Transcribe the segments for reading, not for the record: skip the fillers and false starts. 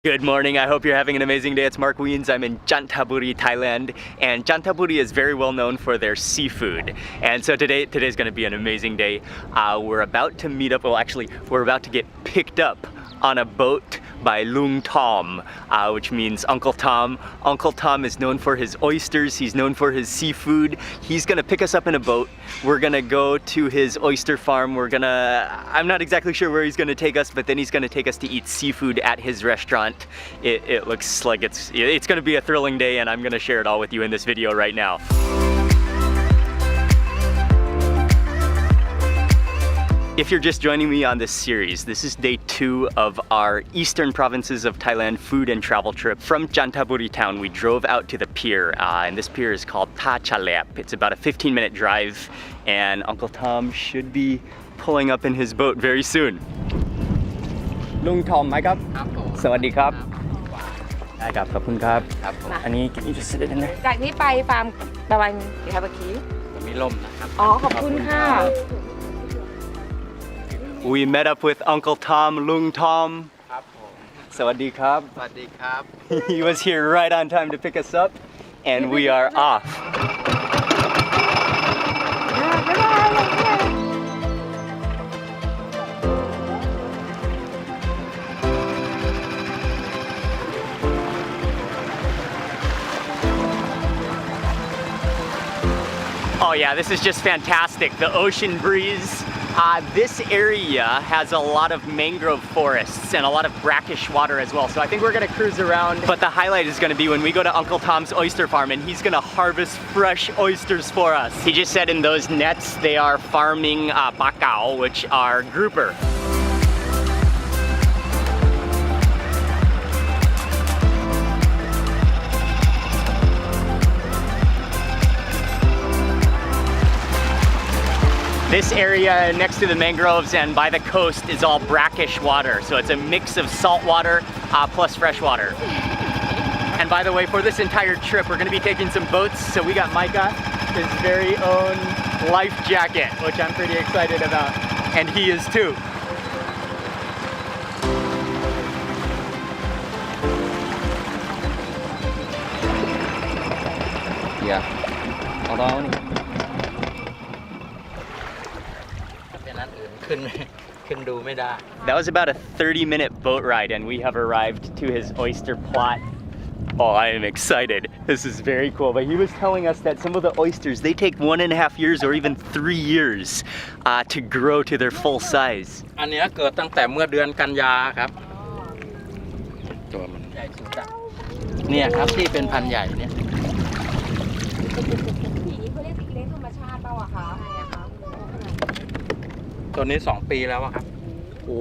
Good morning, I hope you're having an amazing day. It's Mark Weens. I'm in Chanthaburi, Thailand, and Chanthaburi is very well known for their seafood. And so today's gonna be an amazing day. We're about to meet up, well actually, we're about to get picked up on a boat by Lung Tom, which means Uncle Tom. Uncle Tom is known for his oysters, he's known for his seafood. He's gonna pick us up in a boat. We're gonna go to his oyster farm. I'm not exactly sure where he's gonna take us, but then he's gonna take us to eat seafood at his restaurant. It looks like it's gonna be a thrilling day, and I'm gonna share it all with you in this video right now. If you're just joining me on this series, this is day 2 of our eastern provinces of Thailand food and travel trip. From Chanthaburi town, we drove out to the pier, and this pier is called Tha Chalep. It's about a 15-minute drive, and Uncle Tom should be pulling up in his boat very soon. Lung Tom, my god. สวัสดีครับ ได้ครับ ขอบคุณครับ อันนี้ can you just sit it in there จากนี้ไปฟาร์มประมาณกี่ครับเมื่อกี้ มีล่มนะครับ อ๋อ ขอบคุณค่ะ We met up with Uncle Tom, Lung Tom. ครับผม สวัสดีครับ สวัสดีครับ He was here right on time to pick us up, and we are off. Oh yeah, this is just fantastic. The ocean breeze. This area has a lot of mangrove forests and a lot of brackish water as well. So I think we're gonna cruise around. But the highlight is gonna be when we go to Uncle Tom's oyster farm, and he's gonna harvest fresh oysters for us. He just said in those nets, they are farming bakao, which are grouper. This area next to the mangroves and by the coast is all brackish water. So it's a mix of salt water plus fresh water. And by the way, for this entire trip, we're gonna be taking some boats. So we got Micah, his very own life jacket, which I'm pretty excited about. And he is too. Yeah. Hold on. ขึ้นดูไม่ได้ That was about a 30-minute boat ride, and we have arrived to his oyster plot. Oh, I am excited. This is very cool. But he was telling us that some of the oysters, they take 1.5 years or even 3 years to grow to their full size. อันนี้เกิดตั้งแต่เมื่อเดือนกันยาครับตัวมันใหญ่สุดเนี่ยครับที่เป็นพันธุ์ใหญ่เนี่ย ผีเขาเรียกเลี้ยงธรรมชาติเปล่าอะคะอะไรอะคะ ตัวนี้2 ปีแล้วครับโอ้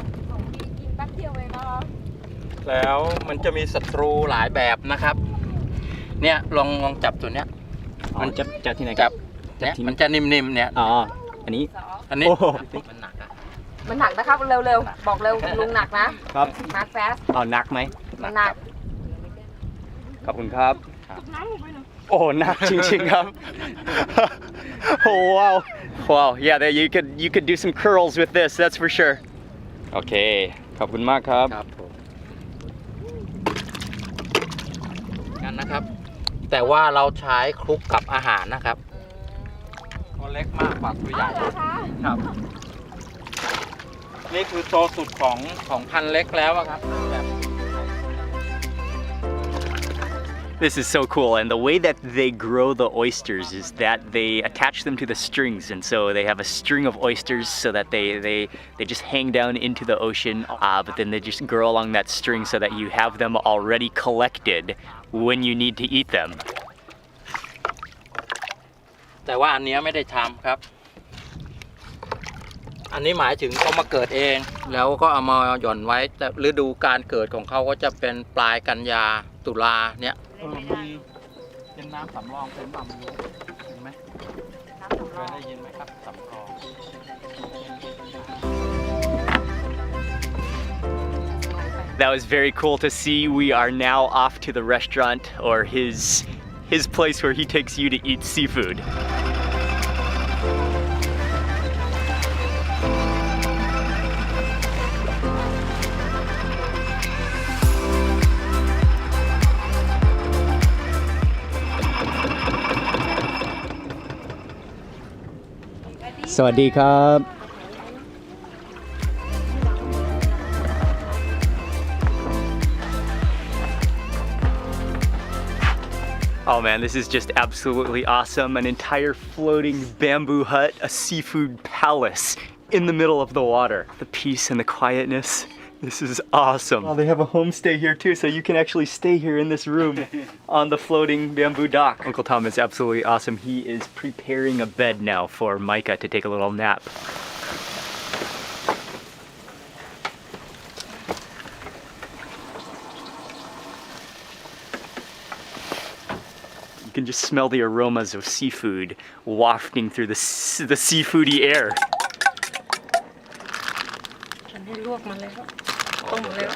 2 ปีกินแป๊บเดียวเองนะคะ แล้วมันจะมีศัตรูหลายแบบนะครับเนี่ยลองจับตัวเนี้ย มันจับที่ไหน จับเนี่ยมันจะนิ่มๆเนี่ย อ๋อ อันนี้ อันนี้ โอ้ มันหนักอะ มันหนักนะครับ เร็วๆ บอกเร็วลุงหนักนะครับ มาร์คแฟส อ๋อหนักไหม มันหนัก ขอบคุณครับ โอ้หนักจริงๆครับ Oh wow. Wow, yeah, you could do some curls with this, that's for sure. Okay, ขอบคุณมากครับ ครับผมงั้นนะครับ แต่ว่าเราใช้คลุกกับอาหารนะครับตัวเล็กมากกว่าตัวใหญ่ครับนี่คือโตสุดของพันธุ์เล็กแล้วอะครับ This is so cool, and the way that they grow the oysters is that they attach them to the strings, and so they have a string of oysters so that they just hang down into the ocean, but then they just grow along that string so that you have them already collected when you need to eat them. แต่ว่าอันนี้ไม่ได้ทำครับ อันนี้หมายถึงเขามาเกิดเอง แล้วก็เอามาหย่อนไว้แต่ฤดูการเกิดของเขาก็จะเป็นปลายกันยาตุลาเนี่ยเป็นน้ำสำรองเป็นบำรุงเห็นไหมเคยได้ยินไหมครับสำรอง That was very cool to see. We are now off to the restaurant, or his place where he takes you to eat seafood. สวัสดีครับ Oh man, this is just absolutely awesome. An entire floating bamboo hut, a seafood palace in the middle of the water. The peace and the quietness. This is awesome. Oh, they have a homestay here too, so you can actually stay here in this room on the floating bamboo dock. Uncle Tom is absolutely awesome. He is preparing a bed now for Micah to take a little nap. You can just smell the aromas of seafood wafting through the seafoody air. ฉันให้ลวกมันแล้วต้มมันแล้ว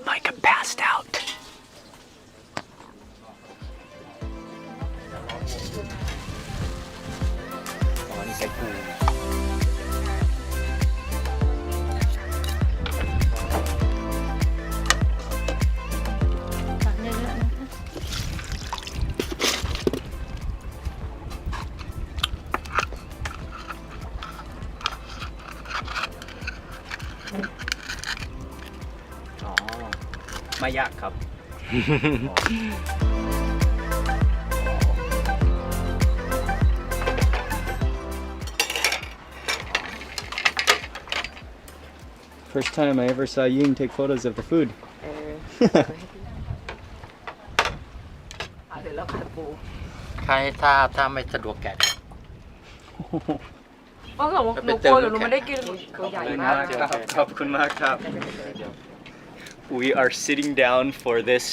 Micah passed out. Mayak ครับ First time I ever saw Ying take photos of the food. เดี๋ยวเราผัดปู ใครถ้าไม่สะดวกแกะ เพราะหนูกลัวหนูไม่ได้กินตัวใหญ่มาก We are sitting down for this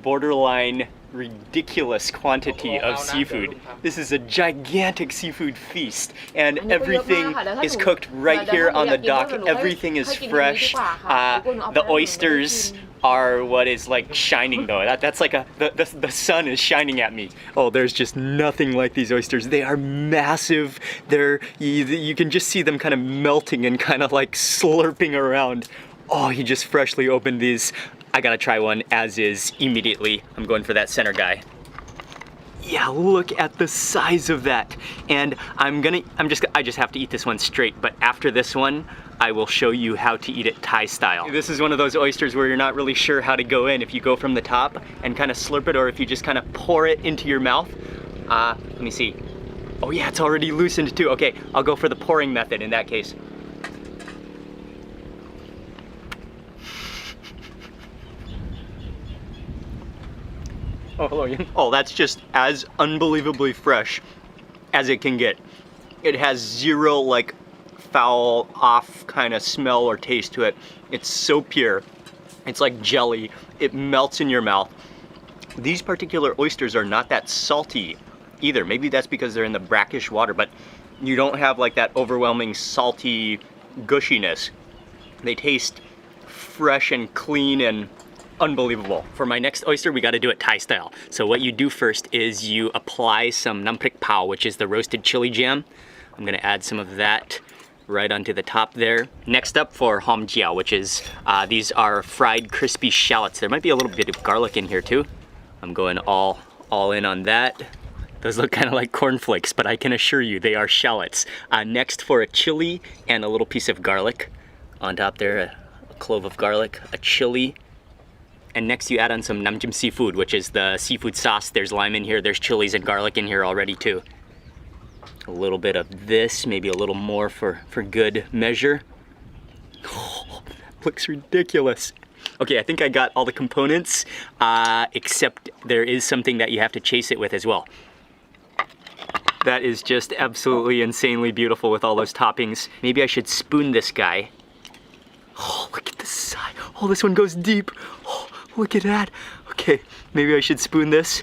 borderline ridiculous quantity of seafood. This is a gigantic seafood feast, and everything is cooked right here on the dock. Everything is fresh. The oysters are what is like shining though. That's like the sun is shining at me. Oh, there's just nothing like these oysters. They are massive. You can just see them kind of melting and kind of like slurping around. Oh, he just freshly opened these. I gotta try one as is immediately. I'm going for that center guy. Yeah, look at the size of that. And I just have to eat this one straight, but after this one, I will show you how to eat it Thai style. This is one of those oysters where you're not really sure how to go in. If you go from the top and kind of slurp it, or if you just kind of pour it into your mouth. Let me see. Oh yeah, it's already loosened too. Okay, I'll go for the pouring method in that case. Oh, hello, Ian. Oh, that's just as unbelievably fresh as it can get. It has zero like foul off kind of smell or taste to it. It's so pure. It's like jelly. It melts in your mouth. These particular oysters are not that salty either. Maybe that's because they're in the brackish water, but you don't have like that overwhelming salty gushiness. They taste fresh and clean and unbelievable. For my next oyster, we got to do it Thai style. So what you do first is you apply some nam prik pao, which is the roasted chili jam. I'm gonna add some of that right onto the top there. Next up for hom jiao, which is, these are fried crispy shallots. There might be a little bit of garlic in here too. I'm going all in on that. Those look kind of like cornflakes, but I can assure you they are shallots. Next for a chili and a little piece of garlic. On top there, a clove of garlic, a chili. And next you add on some namjim seafood, which is the seafood sauce. There's lime in here, there's chilies and garlic in here already too. A little bit of this, maybe a little more for good measure. Oh, that looks ridiculous. Okay, I think I got all the components, except there is something that you have to chase it with as well. That is just absolutely insanely beautiful with all those toppings. Maybe I should spoon this guy. Oh, look at the size. Oh, this one goes deep. Oh, look at that. Okay, maybe I should spoon this.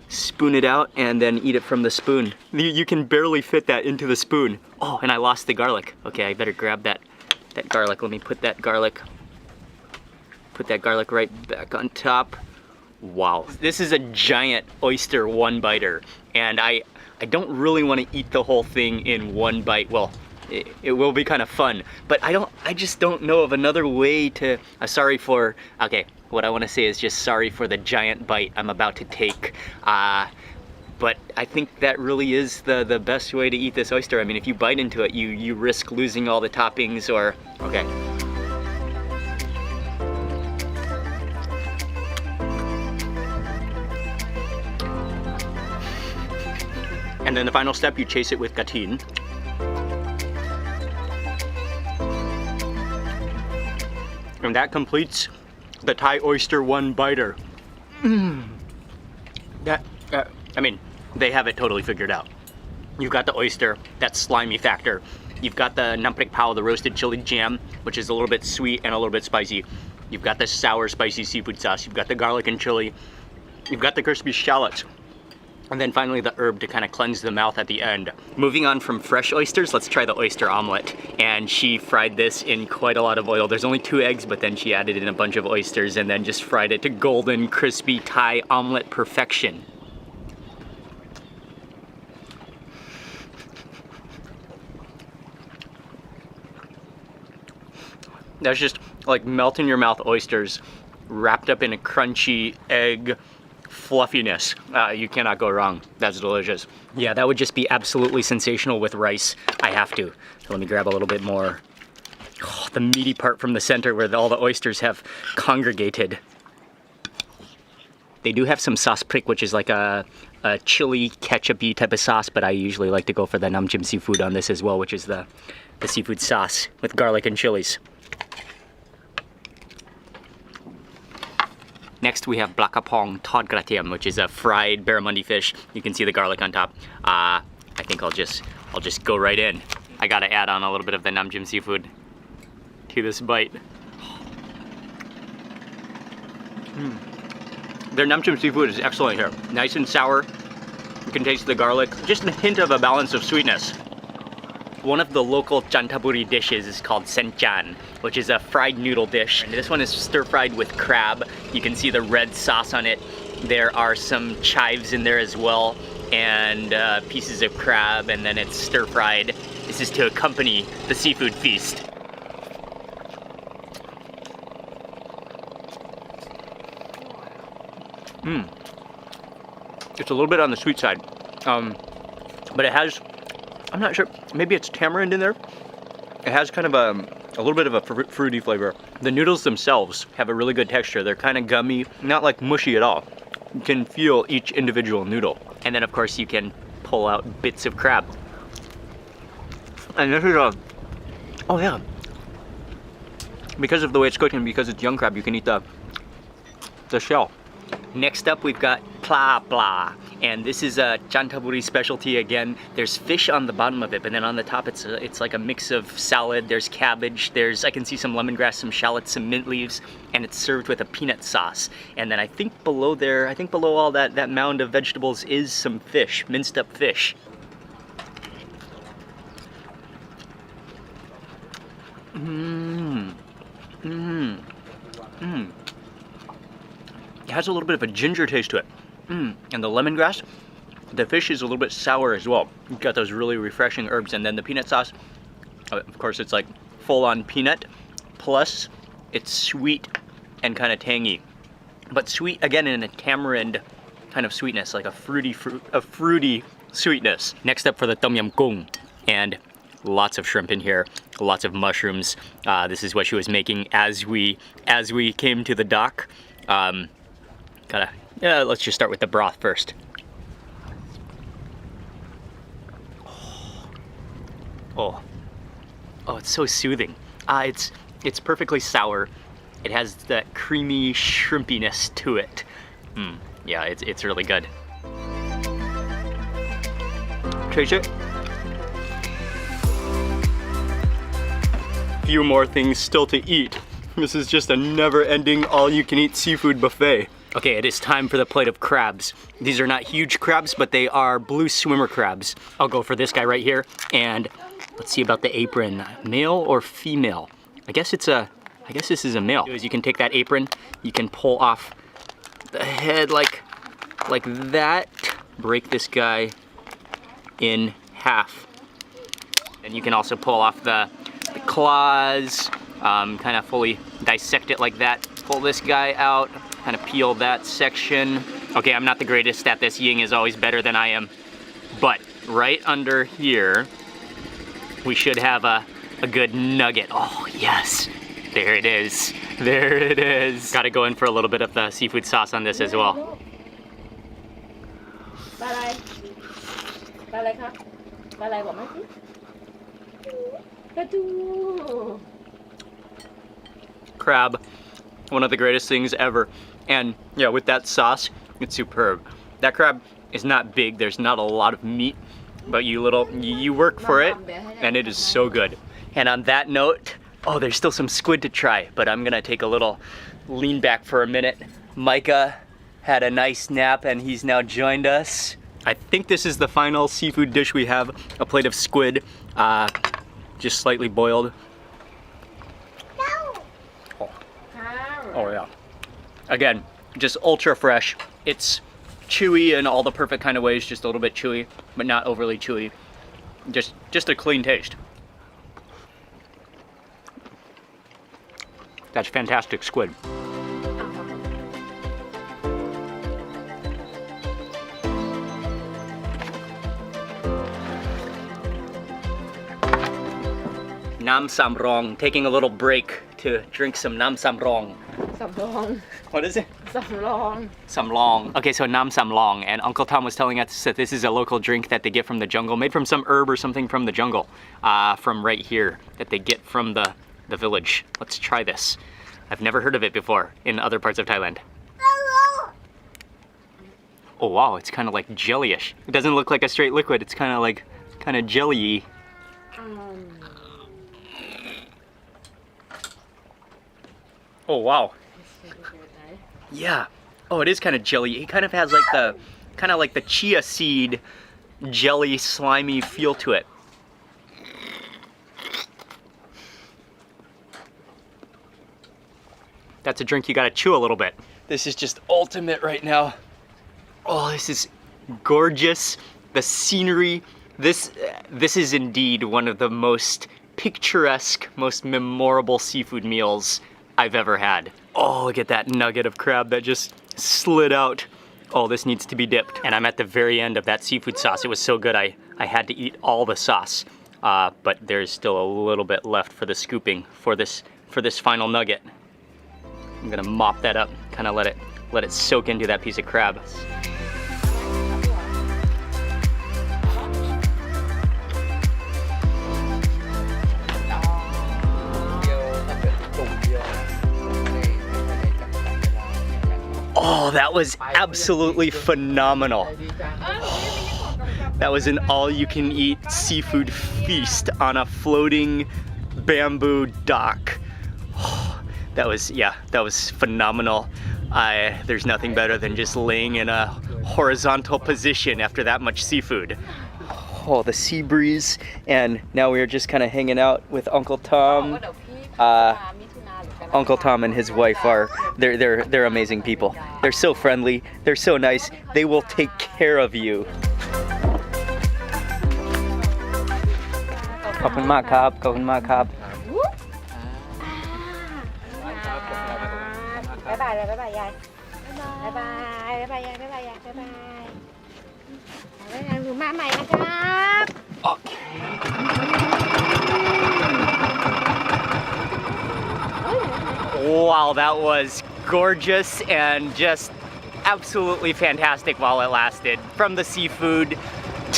Spoon it out and then eat it from the spoon. You can barely fit that into the spoon. Oh, and I lost the garlic. Okay, I better grab that garlic. Let me put that garlic right back on top. Wow, this is a giant oyster one-biter, and I don't really want to eat the whole thing in one bite. Well, it will be kind of fun, but I just don't know of another way to, okay, what I want to say is just sorry for the giant bite I'm about to take. But I think that really is the best way to eat this oyster. I mean, if you bite into it, you risk losing all the toppings or, okay. And then the final step, you chase it with gatin. And that completes the Thai oyster one-biter. I mean, they have it totally figured out. You've got the oyster, that slimy factor. You've got the nam prik pao, the roasted chili jam, which is a little bit sweet and a little bit spicy. You've got the sour, spicy seafood sauce. You've got the garlic and chili. You've got the crispy shallots. And then finally the herb to kind of cleanse the mouth at the end. Moving on from fresh oysters, let's try the oyster omelet. And she fried this in quite a lot of oil. There's only 2 eggs, but then she added in a bunch of oysters and then just fried it to golden, crispy Thai omelet perfection. That's just like melt in your mouth oysters wrapped up in a crunchy egg fluffiness. You cannot go wrong. That's delicious. Yeah, that would just be absolutely sensational with rice. I have to. So let me grab a little bit more. Oh, the meaty part from the center where all the oysters have congregated. They do have some sauce prik, which is like a chili ketchup-y type of sauce, but I usually like to go for the nam chim seafood on this as well, which is the seafood sauce with garlic and chilies. Next we have blakapong tod gratiam, which is a fried barramundi fish. You can see the garlic on top. I think I'll just go right in. I gotta add on a little bit of the nam chim seafood to this bite. Their nam chim seafood is excellent here. Nice and sour. You can taste the garlic. Just a hint of a balance of sweetness. One of the local Chanthaburi dishes is called senchan, which is a fried noodle dish. And this one is stir-fried with crab. You can see the red sauce on it. There are some chives in there as well, and pieces of crab, and then it's stir-fried. This is to accompany the seafood feast. It's a little bit on the sweet side, but it has, I'm not sure, maybe it's tamarind in there. It has kind of a little bit of a fruity flavor. The noodles themselves have a really good texture. They're kind of gummy, not like mushy at all. You can feel each individual noodle. And then of course you can pull out bits of crab. And this is oh yeah. Because of the way it's cooked and because it's young crab, you can eat the shell. Next up we've got pla pla, and this is a Chanthaburi specialty again. There's fish on the bottom of it, but then on the top it's like a mix of salad. There's cabbage, I can see some lemongrass, some shallots, some mint leaves, and it's served with a peanut sauce. And then I think below there, below all that mound of vegetables is some fish, minced up fish. It has a little bit of a ginger taste to it. And the lemongrass, the fish is a little bit sour as well. You've got those really refreshing herbs, and then the peanut sauce, of course it's like full-on peanut, plus it's sweet and kind of tangy. But sweet, again, in a tamarind kind of sweetness, like a fruity sweetness. Next up for the tom yum goong, and lots of shrimp in here, lots of mushrooms. This is what she was making as we came to the dock. Let's just start with the broth first. Oh, it's so soothing. It's perfectly sour. It has that creamy shrimpiness to it. Yeah, it's really good. Taste it. Few more things still to eat. This is just a never-ending all-you-can-eat seafood buffet. Okay, it is time for the plate of crabs. These are not huge crabs, but they are blue swimmer crabs. I'll go for this guy right here, and let's see about the apron. Male or female? I guess this is a male. You can take that apron, you can pull off the head like that. Break this guy in half. And you can also pull off the claws, kind of fully dissect it like that. Pull this guy out, kind of peel that section. Okay, I'm not the greatest at this. Ying is always better than I am. But right under here, we should have a good nugget. Oh, yes. There it is. There it is. Gotta go in for a little bit of the seafood sauce on this as well. ปลาอะไรปลาอะไรคะปลาอะไรบอกมาสิปลาทู Crab, one of the greatest things ever. And yeah, with that sauce, it's superb. That crab is not big, there's not a lot of meat, but you work for it, and it is so good. And on that note, oh, there's still some squid to try, but I'm gonna take a little lean back for a minute. Micah had a nice nap and he's now joined us. I think this is the final seafood dish we have, a plate of squid, just slightly boiled. Oh yeah. Again, just ultra fresh. It's chewy in all the perfect kind of ways, just a little bit chewy, but not overly chewy. Just a clean taste. That's fantastic squid. Nam samrong, taking a little break to drink some nam samrong. สำรอง What is it? สำรอง Samlong. Okay, so nam samlong, and Uncle Tom was telling us that this is a local drink that they get from the jungle, made from some herb or something from the jungle, from right here, that they get from the village. Let's try this. I've never heard of it before in other parts of Thailand. Oh wow, it's kind of like jellyish. It doesn't look like a straight liquid, it's kind of jelly-y. Oh wow. Yeah. Oh, it is kind of jelly. It kind of has like the chia seed jelly slimy feel to it. That's a drink you gotta chew a little bit. This is just ultimate right now. Oh, this is gorgeous. The scenery. This is indeed one of the most picturesque, most memorable seafood meals I've ever had. Oh, look at that nugget of crab that just slid out. Oh, this needs to be dipped. And I'm at the very end of that seafood sauce. It was so good I had to eat all the sauce. But there's still a little bit left for the scooping for this final nugget. I'm gonna mop that up, kind of let it soak into that piece of crab. Oh, that was absolutely phenomenal. That was an all-you-can-eat seafood feast on a floating bamboo dock. That was phenomenal. There's nothing better than just laying in a horizontal position after that much seafood. Oh, the sea breeze, and now we are just kind of hanging out with Uncle Tom. Uncle Tom and his wife they're amazing people. They're so friendly, they're so nice, they will take care of you. ขอบคุณมากครับ ขอบคุณมากครับ บ๊ายบายเลยบ๊ายบายยายบ๊ายบายบ๊ายบายยายบ๊ายบายยายบ๊ายบายแล้วยังอยู่มาใหม่นะครับ Wow, that was gorgeous and just absolutely fantastic while it lasted. From the seafood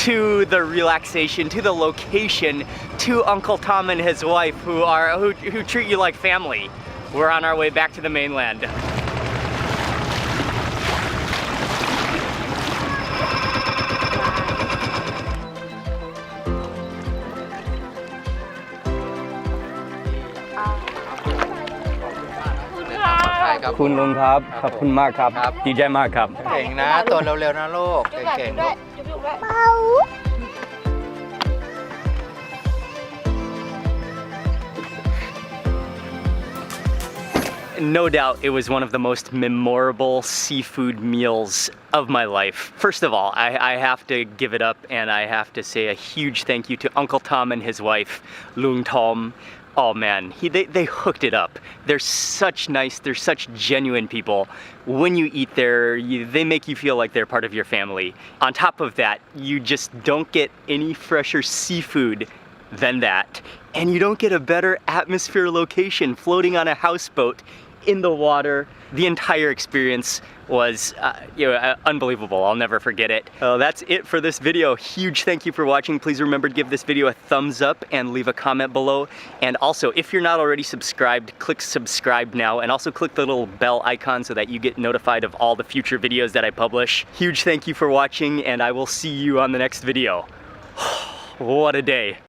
to the relaxation to the location to Uncle Tom and his wife who treat you like family. We're on our way back to the mainland. Khun Lung Khap, Khun Mak Khap, DJ Mak Khap. เก่งนะตัวเร็วๆนะลูก จุ๊บด้วย เก่ง จุ๊บ ๆ ด้ ลู วย ก จุ๊บด้วย no doubt it was one of the most memorable seafood meals of my life. First of all, I have to give it up and I have to say a huge thank you to Uncle Tom and his wife, Lung Tom. Oh man, they hooked it up. They're such genuine people. When you eat there, they make you feel like they're part of your family. On top of that, you just don't get any fresher seafood than that. And you don't get a better atmosphere location floating on a houseboat in the water. The entire experience was unbelievable. I'll never forget it. That's it for this video. Huge thank you for watching. Please remember to give this video a thumbs up and leave a comment below. And also, if you're not already subscribed, click subscribe now, and also click the little bell icon so that you get notified of all the future videos that I publish. Huge thank you for watching, and I will see you on the next video. What a day.